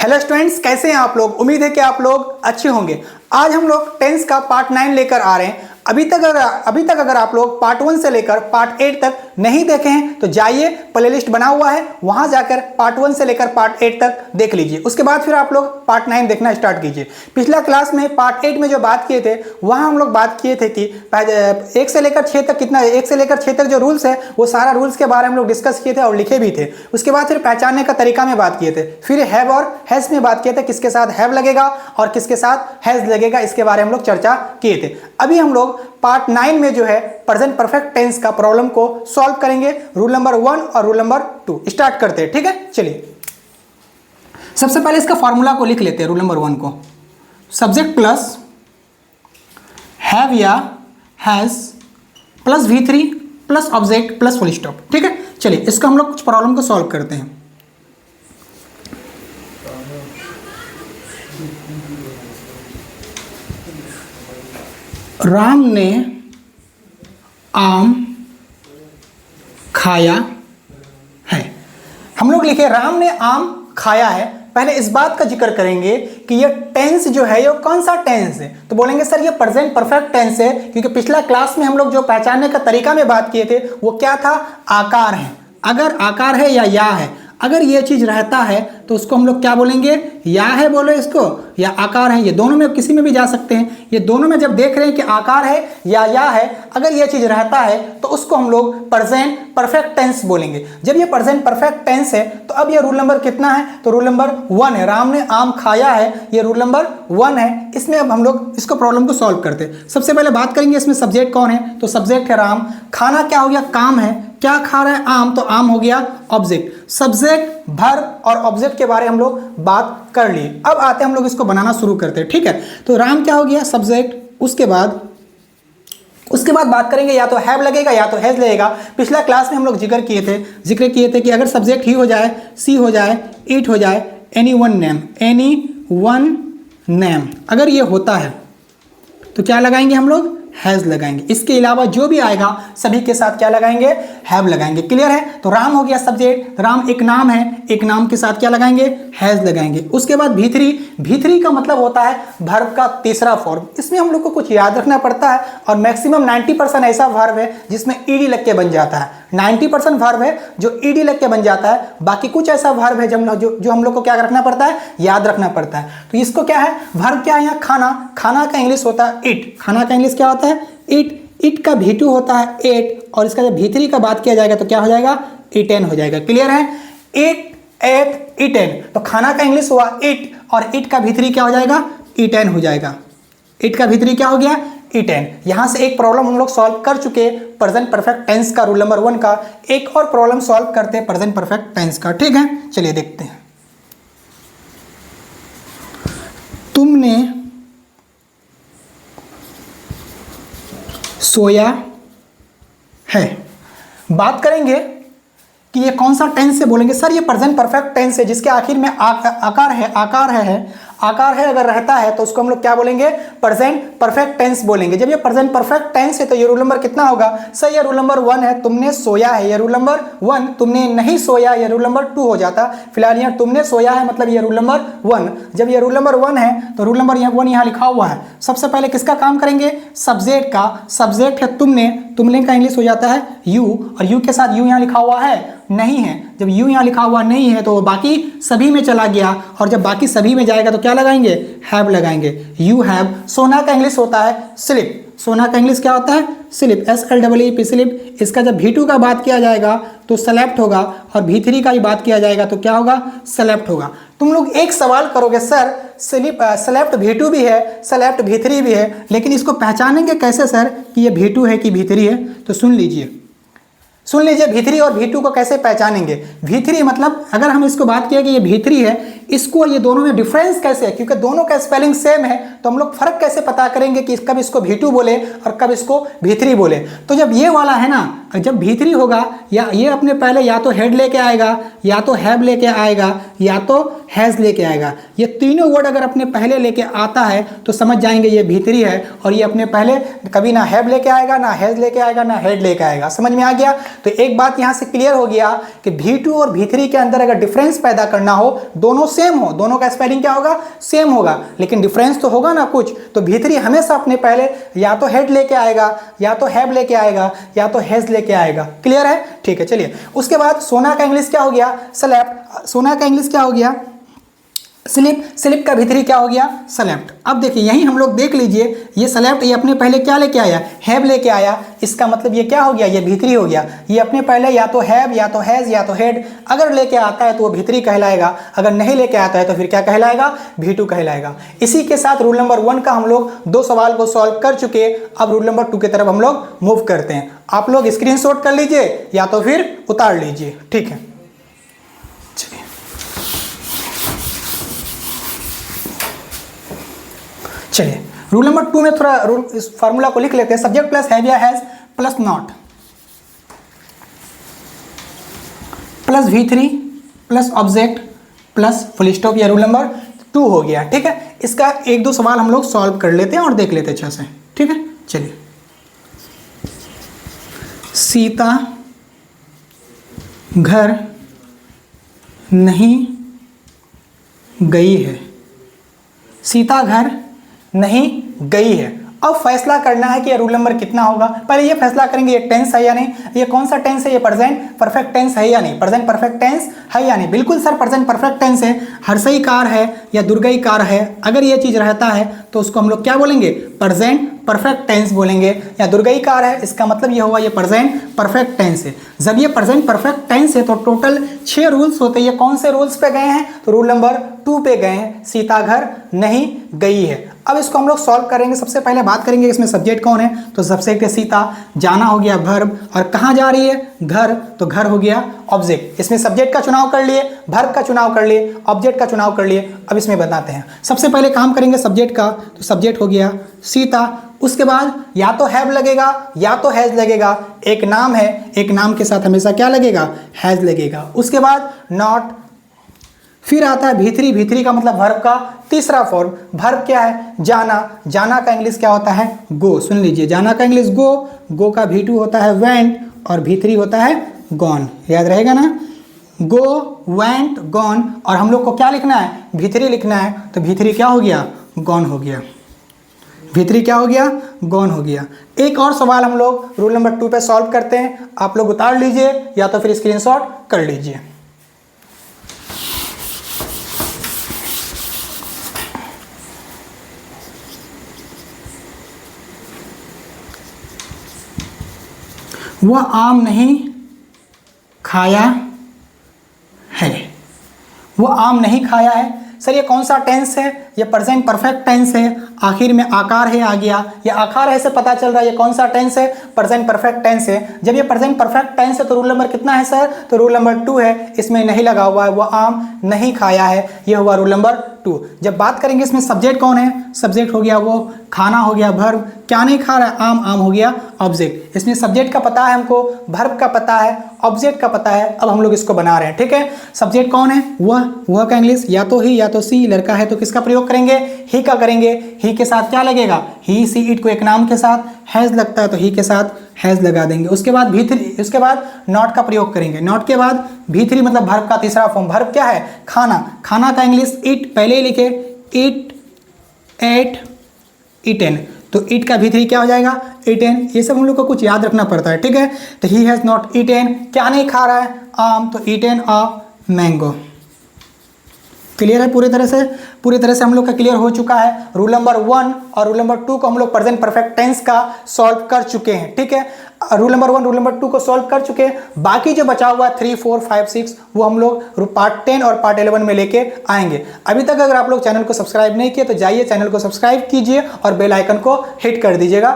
Hello students, कैसे हैं आप लोग। उम्मीद है कि आप लोग अच्छे होंगे। आज हम लोग टेंस का पार्ट 9 लेकर आ रहे हैं। अभी तक अगर आप लोग पार्ट 1 से लेकर पार्ट 8 तक नहीं देखे हैं तो जाइए, प्लेलिस्ट बना हुआ है, वहां जाकर पार्ट 1 से लेकर पार्ट 8 तक देख लीजिए। उसके बाद फिर आप लोग पार्ट 9 देखना स्टार्ट कीजिए। पिछला क्लास में पार्ट 8 में जो बात किए थे वहां हम लोग बात किए थे कि 1 से लेकर 6 तक कितना 1 से लेकर 6 तक जो रूल्स है वो सारा रूल्स के बारे में हम लोग डिस्कस किए थे और लिखे भी थे। उसके बाद फिर पहचानने का तरीका में बात किए थे। फिर हैव और हैज में बात किए थे, किसके साथ हैव लगेगा और किसके साथ हैज लगेगा, इसके बारे में हम लोग चर्चा किए थे। अभी हम लोग पार्ट 9 में जो है प्रेजेंट परफेक्ट टेंस का प्रॉब्लम को सॉल्व करेंगे। रूल नंबर 1 और रूल नंबर 2 स्टार्ट करते हैं। ठीक है, चलिए सबसे पहले इसका फॉर्मूला को लिख लेते हैं। रूल नंबर 1 को सब्जेक्ट प्लस हैव या has plus V3 plus object plus full stop. ठीक है, चलिए इसका हम लोग कुछ प्रॉब्लम को सॉल्व करते हैं। राम ने आम खाया है। हम लोग लिखे राम ने आम खाया है। पहले इस बात का जिक्र करेंगे कि ये टेंस जो है ये कौन सा टेंस है, तो बोलेंगे सर ये प्रेजेंट परफेक्ट टेंस है, क्योंकि पिछला क्लास में हम लोग जो पहचानने का तरीका में बात किए थे वो क्या था, आकार है। अगर आकार है या है, अगर ये चीज रहता है तो उसको हम लोग क्या बोलेंगे, या है बोलो इसको, या आकार है। ये दोनों में किसी में भी जा सकते हैं। ये दोनों में जब देख रहे हैं कि आकार है या है, अगर ये चीज रहता है तो उसको हम लोग प्रेजेंट परफेक्ट टेंस बोलेंगे। जब ये प्रेजेंट परफेक्ट टेंस है तो अब ये रूल नंबर कितना है, तो रूल नंबर 1 है। राम ने आम खाया है, ये रूल नंबर 1 है। इसमें अब हम लोग इसको प्रॉब्लम को सॉल्व करते हैं। सबसे पहले बात करेंगे इसमें सब्जेक्ट कौन है, तो सब्जेक्ट है राम। खाना क्या हो गया, काम है। क्या खा रहा है, आम, तो आम हो गया ऑब्जेक्ट। सब्जेक्ट, वर्ब और ऑब्जेक्ट के बारे में हम लोग बात कर लिए। अब आते हैं हम लोग इसको बनाना शुरू करते हैं। ठीक है, तो राम क्या हो गया, सब्जेक्ट। उसके बाद बात करेंगे या तो हैव लगेगा या तो हैज लगेगा। पिछला क्लास में हम लोग जिक्र किए थे कि अगर सब्जेक्ट ही हो जाए, सी हो जाए, इट हो जाए, एनी वन नेम, अगर ये होता है तो क्या लगाएंगे हम लोग, हैज लगाएंगे। इसके अलावा जो भी आएगा सभी के साथ क्या लगाएंगे, हैव लगाएंगे। क्लियर है, तो राम हो गया सब्जेक्ट। राम एक नाम है, एक नाम के साथ क्या लगाएंगे, हैज लगाएंगे। उसके बाद V3 का मतलब होता है वर्ब का तीसरा फॉर्म। इसमें हम लोग को कुछ याद रखना पड़ता है और मैक्सिमम 90% ऐसा वर्ब है जिसमें ईडी लग के बन जाता है। 90% वर्ब है जो ईडी लग के बन जाता है। बाकी कुछ ऐसा वर्ब है जो हम लोग को क्या रखना पड़ता है, याद रखना पड़ता है। तो इसको क्या है, वर्ब क्या है यहाँ, खाना का इंग्लिश होता है इट। खाना का इंग्लिश क्या होता है, इट का V2 होता है एट, और इसका जब V3 का बात किया जाएगा तो क्या हो जाएगा, ईटेन हो जाएगा। क्लियर है, ईटेन। तो खाना का इंग्लिश हुआ इट और इट का V3 क्या हो जाएगा, ईटेन हो जाएगा। इट का V3 क्या हो गया, ईटेन। यहां से एक प्रॉब्लम हम लोग सॉल्व कर चुके प्रेजेंट परफेक्ट टेंस का, रूल नंबर 1 का। एक और प्रॉब्लम सॉल्व करते हैं प्रेजेंट परफेक्ट टेंस का। ठीक है, चलिए देखते हैं। तुमने सोया है। बात करेंगे कि ये कौन सा टेंस से बोलेंगे, सर ये प्रेजेंट परफेक्ट टेंस है जिसके आखिर में आकार है अगर रहता है तो उसको हम लोग क्या बोलेंगे, प्रेजेंट परफेक्ट टेंस बोलेंगे। जब ये प्रेजेंट परफेक्ट टेंस है तो ये रूल नंबर कितना होगा, सर ये रूल नंबर 1 है। तुमने सोया है, ये रूल नंबर 1। तुमने नहीं सोया, ये रूल नंबर 2 हो जाता। फिलहाल यहाँ तुमने सोया है मतलब ये रूल नंबर 1। जब ये रूल नंबर 1 है तो रूल नंबर 1 यहाँ लिखा हुआ है। सबसे पहले किसका काम करेंगे, सब्जेक्ट का। सब्जेक्ट है तुमने का इंग्लिश हो जाता है यू, और यू के साथ यू यहाँ लिखा हुआ है नहीं है। जब यू यहाँ लिखा हुआ नहीं है तो बाकी सभी में चला गया, और जब बाकी सभी में जाएगा तो क्या लगाएंगे, हैव लगाएंगे। You have. सोना का इंग्लिश होता है स्लिप। सोना का इंग्लिश क्या होता है, स्लिप, SLEEP, स्लिप। इसका जब V2 का बात किया जाएगा तो सेलेक्ट होगा, और V3 का भी बात किया जाएगा तो क्या होगा, सेलेक्ट होगा। तुम लोग एक सवाल करोगे, सर सेलेक्ट V2 भी है, सेलेक्ट V3 भी है, लेकिन इसको पहचानेंगे कैसे सर कि ये V2 है कि V3 है, तो सुन लीजिए V3 और V2 को कैसे पहचानेंगे। V3 मतलब अगर हम इसको बात किया कि ये V3 है, इसको ये दोनों में डिफरेंस कैसे है, क्योंकि दोनों का स्पेलिंग सेम है, तो हम लोग फर्क कैसे पता करेंगे कि कब इसको V2 बोले और कब इसको V3 बोले। तो जब ये वाला है ना, जब भी3 होगा या ये अपने पहले या तो हेड लेके आएगा, या तो हैव लेके आएगा, या तो हैज़ लेके आएगा। ये तीनों वर्ड अगर अपने पहले लेके आता है तो समझ जाएंगे ये भी3 है, और ये अपने पहले कभी ना हैव लेके आएगा, ना हैज़ लेके आएगा, ना हेड लेके आएगा। समझ में आ गया? तो एक बात यहाँ से क्लियर हो गया कि भी2 और भी3 के अंदर अगर डिफरेंस पैदा करना हो, दोनों सेम हो, दोनों का स्पेलिंग क्या होगा? सेम होगा, लेकिन डिफरेंस तो होगा ना कुछ। तो भी3 हमेशा अपने पहले या तो हेड लेके आएगा, या तो हैव लेके आएगा, या तो हैज़ लेके आएगा। क्लियर है? ठीक है, चलिए उसके बाद सोना का इंग्लिश क्या हो गया? स्लेप्ट। सोना का इंग्लिश क्या हो गया? स्लिप। स्लिप का भी3 क्या हो गया? स्लेप्ट। अब देखिए यही हम लोग देख लीजिए, ये स्लेप्ट ये अपने पहले क्या लेके आया? हैव लेके आया। इसका मतलब ये क्या हो गया? ये भी3 हो गया। ये अपने पहले या तो हैव, या तो हैज़, या तो हेड अगर लेके आता है तो वो भी3 कहलाएगा, अगर नहीं लेके आता है तो फिर क्या कहलाएगा? भी2 कहलाएगा। इसी के साथ रूल नंबर 1 का हम लोग 2 सवाल को सॉल्व कर चुके। अब रूल नंबर 2 की तरफ हम लोग मूव करते हैं। आप लोग स्क्रीनशॉट कर लीजिए या तो फिर उतार लीजिए। ठीक है, चलिए चलिए रूल नंबर 2 में थोड़ा रूल इस फार्मूला को लिख लेते हैं। सब्जेक्ट प्लस हैव या हैज प्लस नॉट प्लस भी3 plus object plus full stop, या रूल नंबर 2 हो गया। ठीक है, इसका 1-2 सवाल हम लोग सॉल्व कर लेते हैं और देख लेते हैं अच्छे से। ठीक है, चलिए। सीता घर नहीं गई है। सीता घर नहीं गई है। अब फैसला करना है कि ये रूल नंबर कितना होगा। पहले ये फैसला करेंगे ये टेंस है या नहीं, ये कौन सा टेंस है, ये प्रेजेंट परफेक्ट टेंस है या नहीं, प्रेजेंट परफेक्ट टेंस है या नहीं। बिल्कुल सर प्रेजेंट परफेक्ट टेंस है, हर्षई कार है या दुर्गई कार है, अगर ये चीज रहता है तो उसको हम लोग क्या बोलेंगे? प्रेजेंट परफेक्ट टेंस बोलेंगे। या दुर्गई कार है, इसका मतलब ये हुआ ये प्रेजेंट परफेक्ट टेंस है। जब ये प्रेजेंट परफेक्ट टेंस है तो टोटल 6 रूल्स होते हैं। ये कौन से रूल्स पे गए हैं? तो रूल नंबर 2 पे गए हैं, सीता घर नहीं गई है। अब इसको हम लोग सॉल्व करेंगे। सबसे पहले बात करेंगे इसमें सब्जेक्ट कौन है, तो सब्जेक्ट है सीता, जाना हो गया वर्ब, और कहाँ जा रही है? घर, तो घर हो गया ऑब्जेक्ट। इसमें सब्जेक्ट का चुनाव कर लिए, वर्ब का चुनाव कर लिए, ऑब्जेक्ट का चुनाव कर लिए। अब इसमें बताते हैं। सबसे पहले काम करेंगे सब्जेक्ट का, तो सब्जेक्ट हो गया सीता। उसके बाद या तो हैव लगेगा या तो हैज लगेगा। एक नाम है, एक नाम के साथ हमेशा क्या लगेगा? हैज लगेगा। उसके बाद नॉट, फिर आता है भी3। भी3 का मतलब वर्ब का तीसरा फॉर्म। वर्ब क्या है? जाना। जाना का इंग्लिश क्या होता है? गो। सुन लीजिए, जाना का इंग्लिश गो, गो का भी2 होता है वेंट, और भी3 होता है गॉन। याद रहेगा ना? गो, वेंट, गॉन। और हम लोग को क्या लिखना है? भी3 लिखना है, तो भी3 क्या हो गया? गॉन हो गया। भी3 क्या हो गया? गॉन हो गया। एक और सवाल हम लोग रूल नंबर 2 पे सॉल्व करते हैं। आप लोग उतार लीजिए या तो फिर स्क्रीनशॉट कर लीजिए। वह आम नहीं खाया है। वह आम नहीं खाया है। सर ये कौन सा टेंस है? ये प्रेजेंट परफेक्ट टेंस है। आखिर में आकार है आ गया, ये आकार है से पता चल रहा है ये कौन सा टेंस है? प्रेजेंट परफेक्ट टेंस है। जब ये प्रेजेंट परफेक्ट टेंस है तो रूल नंबर कितना है सर? तो रूल नंबर 2 है। इसमें नहीं लगा हुआ है, वो आम नहीं खाया है, ये हुआ रूल नंबर 2। जब बात करेंगे इसमें सब्जेक्ट कौन है? सब्जेक्ट हो गया वो, खाना हो गया वर्ब, क्या नहीं खा रहा है? आम, आम हो गया ऑब्जेक्ट। इसमें सब्जेक्ट का पता है हमको, वर्ब का पता है, ऑब्जेक्ट का पता है। अब हम लोग इसको बना रहे हैं। ठीक है, सब्जेक्ट कौन है? वह का इंग्लिश या तो ही या तो सी। लड़का है तो किसका प्रयोग करेंगे? ही का करेंगे। ही के साथ क्या लगेगा? ही, सी, इट को एक नाम के साथ हैज लगता है तो ही के साथ हैज लगा देंगे। उसके बाद भी3, उसके बाद नॉट का प्रयोग करेंगे। नॉट के बाद भी3 मतलब वर्ब का तीसरा फॉर्म। वर्ब क्या है? खाना। खाना का इंग्लिश ईट, पहले ही लिखे, ईट, एट, ईटेन। तो ईट का भी3 क्या हो जाएगा? ईटेन। ये सब हम लोग को कुछ याद रखना पड़ता है। ठीक है, तो ही हैज नॉट ईटेन, क्या नहीं खा रहा है? आम, तो ईटेन अ मैंगो। क्लियर है पूरी तरह से? पूरी तरह से हम लोग का क्लियर हो चुका है। रूल नंबर 1 और रूल नंबर 2 को हम लोग प्रेजेंट परफेक्ट टेंस का सॉल्व कर चुके हैं। ठीक है, रूल नंबर 1 रूल नंबर 2 को सॉल्व कर चुके हैं। बाकी जो बचा हुआ 3, 4, 5, 6 वो हम लोग पार्ट 10 और पार्ट 11 में लेके आएंगे। अभी तक अगर आप लोग चैनल को सब्सक्राइब नहीं किए तो जाइए चैनल को सब्सक्राइब कीजिए और बेल आइकन को हिट कर दीजिएगा।